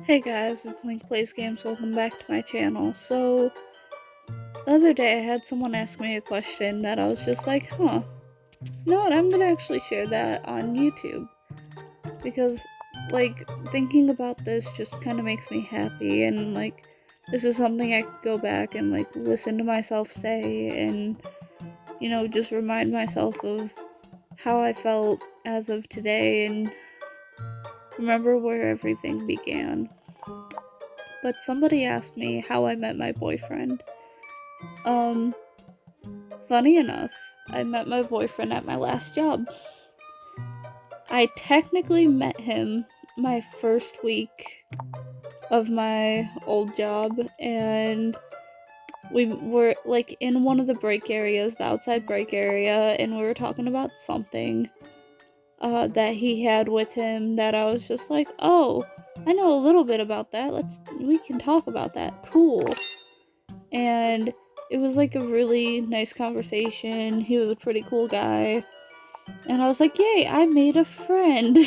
Hey guys, it's Lynk Plays Games. Welcome back to my channel. So, the other day I had someone ask me a question that I was just like, you know what, I'm gonna actually share that on YouTube. Because, thinking about this just kind of makes me happy, and, this is something I could go back and, listen to myself say, and, just remind myself of how I felt as of today, and remember where everything began. But somebody asked me how I met my boyfriend. Um, Funny enough, I met my boyfriend at my last job. I technically met him my first week of my old job, and we were in one of the break areas, the outside break area, and we were talking about something that he had with him that I was just like, oh, I know a little bit about that. We can talk about that. Cool. And it was a really nice conversation. He was a pretty cool guy. And I was like, yay, I made a friend.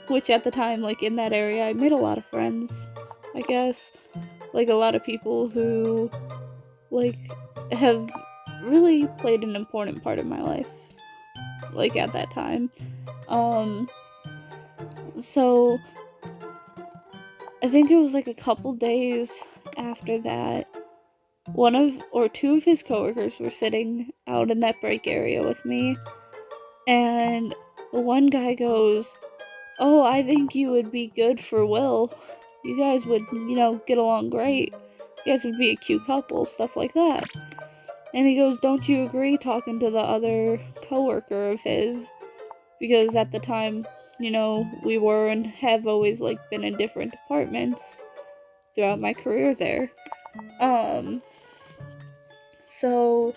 Which at the time, in that area, I made a lot of friends, I guess. A lot of people who, have really played an important part of my life. At that time. So I think it was a couple days after that, two of his coworkers were sitting out in that break area with me, and one guy goes, oh, I think you would be good for Will. You guys would, get along great. You guys would be a cute couple, stuff like that. And he goes, don't you agree, talking to the other coworker of his? Because at the time, we were and have always, been in different departments throughout my career there. So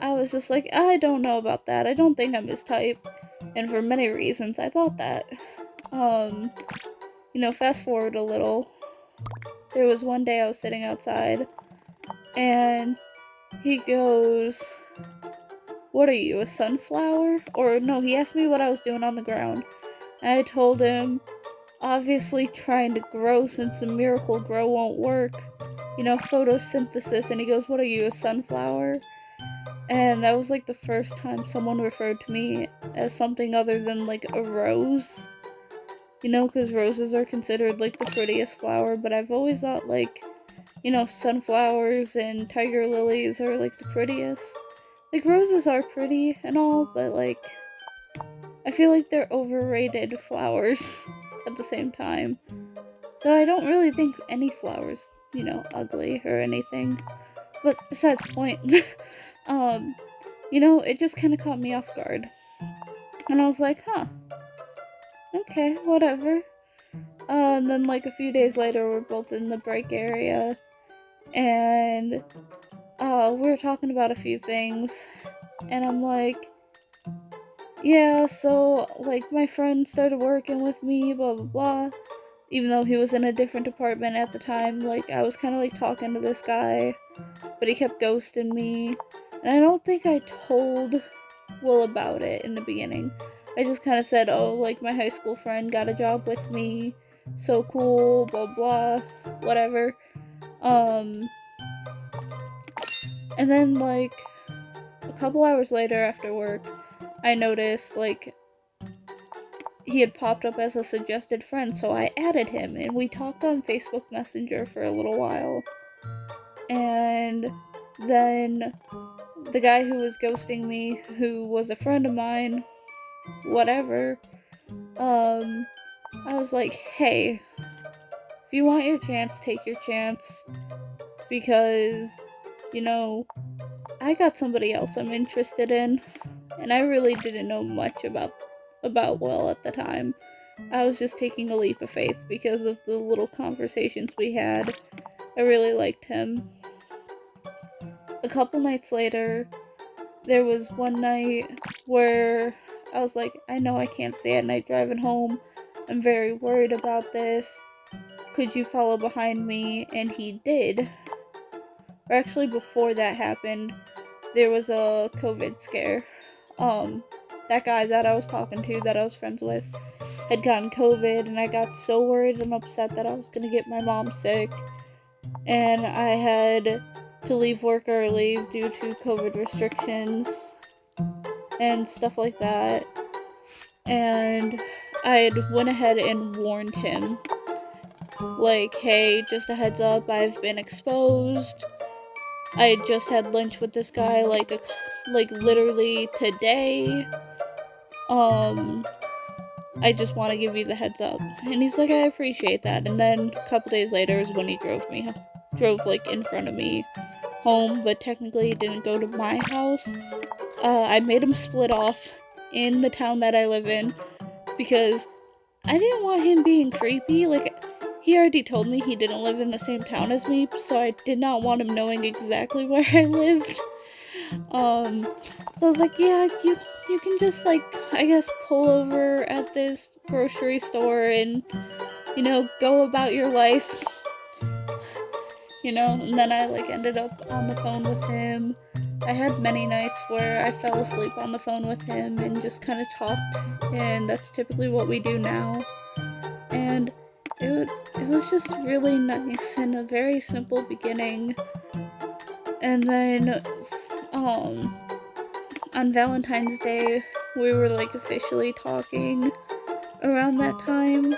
I was just like, I don't know about that. I don't think I'm his type. And for many reasons, I thought that. Fast forward a little. There was one day I was sitting outside, and he goes, what are you, a sunflower? Or no, he asked me what I was doing on the ground. And I told him, obviously trying to grow since the miracle grow won't work. Photosynthesis. And he goes, what are you, a sunflower? And that was the first time someone referred to me as something other than a rose. Because roses are considered the prettiest flower, but I've always thought sunflowers and tiger lilies are the prettiest. Roses are pretty and all, but I feel they're overrated flowers at the same time. Though I don't really think any flowers, ugly or anything. But besides the point, it just kind of caught me off guard. And I was like, okay, whatever. And then a few days later, we're both in the break area, and we were talking about a few things, and I'm like, yeah, so my friend started working with me, blah blah blah, even though he was in a different department at the time. I was kind of talking to this guy, but he kept ghosting me, and I don't think I told Will about it in the beginning. I just kind of said, oh, my high school friend got a job with me, so cool, blah blah, whatever. And then a couple hours later after work, I noticed he had popped up as a suggested friend, so I added him, and we talked on Facebook Messenger for a little while. And then the guy who was ghosting me, who was a friend of mine, whatever, I was like, hey, if you want your chance, take your chance, because, I got somebody else I'm interested in, and I really didn't know much about Will at the time. I was just taking a leap of faith because of the little conversations we had. I really liked him. A couple nights later, there was one night where I was like, I know I can't stay at night driving home. I'm very worried about this. Could you follow behind me? And he did. Or actually, before that happened, there was a COVID scare. That guy that I was talking to, that I was friends with, had gotten COVID, and I got so worried and upset that I was gonna get my mom sick, and I had to leave work early due to COVID restrictions and stuff like that. And I had went ahead and warned him, like, hey, just a heads up, I've been exposed. I had just had lunch with this guy, like literally today. I just want to give you the heads up. And he's like, I appreciate that. And then a couple days later is when he drove like in front of me home, but technically he didn't go to my house. I made him split off in the town that I live in because I didn't want him being creepy. Like, he already told me he didn't live in the same town as me, so I did not want him knowing exactly where I lived. So I was like, yeah, you can just, like, I guess pull over at this grocery store and, you know, go about your life, you know. And then I, like, ended up on the phone with him. I had many nights where I fell asleep on the phone with him and just kind of talked, and that's typically what we do now. And it was just really nice and a very simple beginning. And then on Valentine's Day, we were like officially talking around that time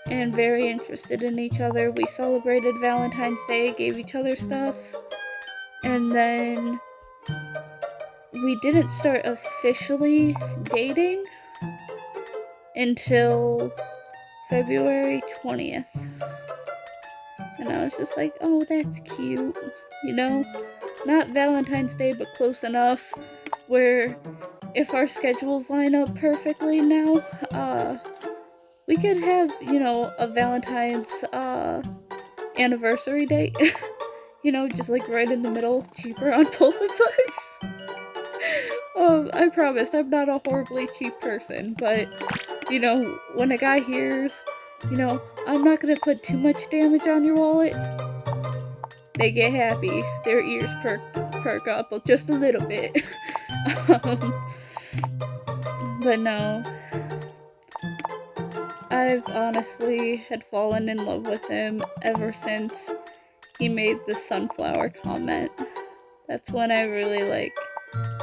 and very interested in each other. We celebrated Valentine's Day, gave each other stuff, and then we didn't start officially dating until February 20th. And I was just like, oh, that's cute, you know? Not Valentine's Day, but close enough where if our schedules line up perfectly now, we could have, you know, a Valentine's anniversary date. You know, just like right in the middle, cheaper on both of us. I promise I'm not a horribly cheap person, but, you know, when a guy hears, you know, I'm not gonna put too much damage on your wallet, they get happy. Their ears perk up just a little bit. But no, I've honestly had fallen in love with him ever since he made the sunflower comment. That's when I really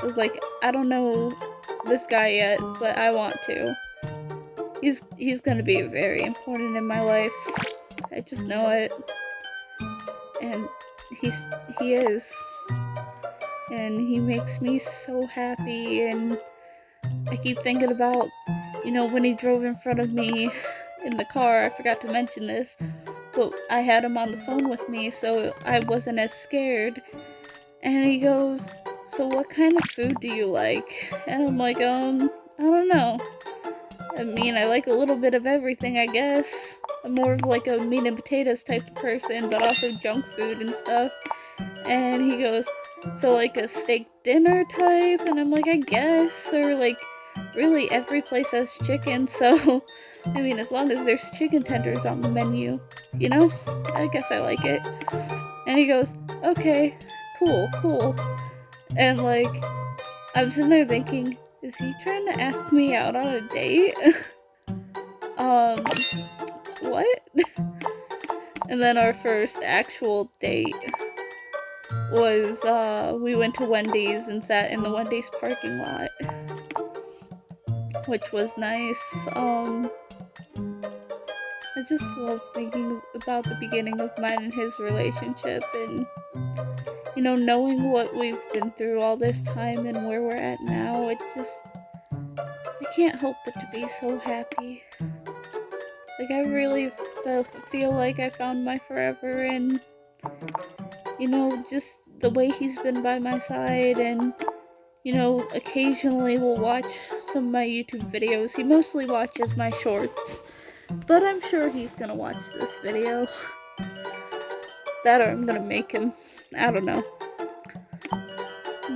was like, I don't know this guy yet, but I want to. He's gonna be very important in my life. I just know it. And he is. And he makes me so happy, and I keep thinking about, you know, when he drove in front of me in the car. I forgot to mention this, but I had him on the phone with me, so I wasn't as scared. And he goes, so what kind of food do you like? And I'm like, I don't know. I mean, I like a little bit of everything, I guess. I'm more of like a meat and potatoes type of person, but also junk food and stuff. And he goes, so like a steak dinner type? And I'm like, I guess. Or like, really every place has chicken, so I mean, as long as there's chicken tenders on the menu, you know, I guess I like it. And he goes, okay, cool. And like, I'm sitting there thinking, is he trying to ask me out on a date? What? And then our first actual date was, we went to Wendy's and sat in the Wendy's parking lot, which was nice. I just love thinking about the beginning of mine and his relationship, and, you know, knowing what we've been through all this time and where we're at now. It just, I can't help but to be so happy. Like, I really feel like I found my forever, and, you know, just the way he's been by my side, and, you know, occasionally we'll watch some of my YouTube videos. He mostly watches my shorts, but I'm sure he's gonna watch this video. That, or I'm gonna make him. I don't know.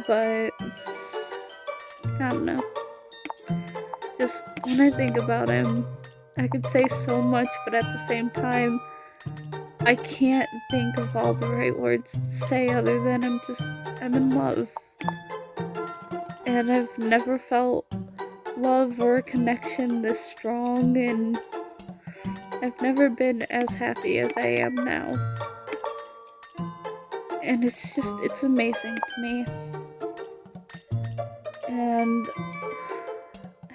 But, I don't know. Just, when I think about him, I could say so much, but at the same time, I can't think of all the right words to say other than I'm in love. And I've never felt love or connection this strong, and I've never been as happy as I am now. And it's amazing to me. And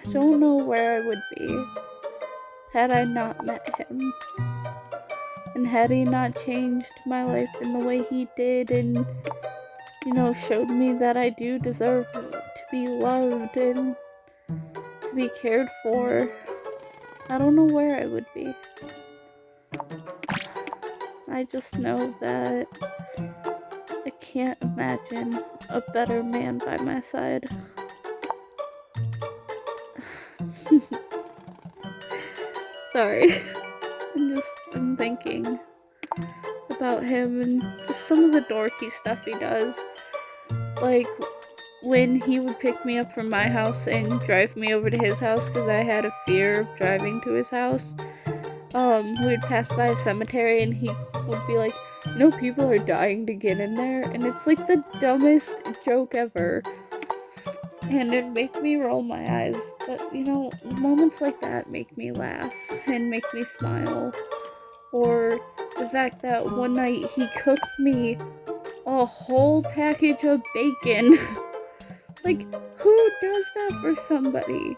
I don't know where I would be had I not met him. And had he not changed my life in the way he did, and, you know, showed me that I do deserve to be loved and to be cared for, I don't know where I would be. I just know that I can't imagine a better man by my side. Sorry. I'm thinking about him and just some of the dorky stuff he does. Like, when he would pick me up from my house and drive me over to his house because I had a fear of driving to his house. We'd pass by a cemetery and he would be like, you know, people are dying to get in there, and it's like the dumbest joke ever. And it'd make me roll my eyes, but, you know, moments like that make me laugh and make me smile. Or the fact that one night he cooked me a whole package of bacon. Like, who does that for somebody?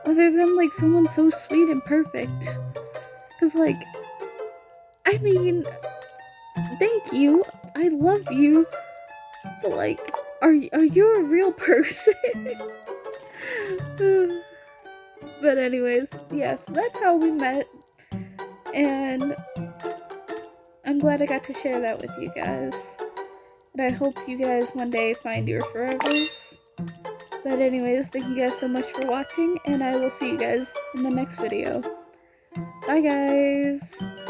Other than, like, someone so sweet and perfect. Cause, like, I mean, thank you, I love you, but, like, are you a real person? But anyways, yeah, so that's how we met, and I'm glad I got to share that with you guys, and I hope you guys one day find your forevers. But anyways, thank you guys so much for watching, and I will see you guys in the next video. Bye guys!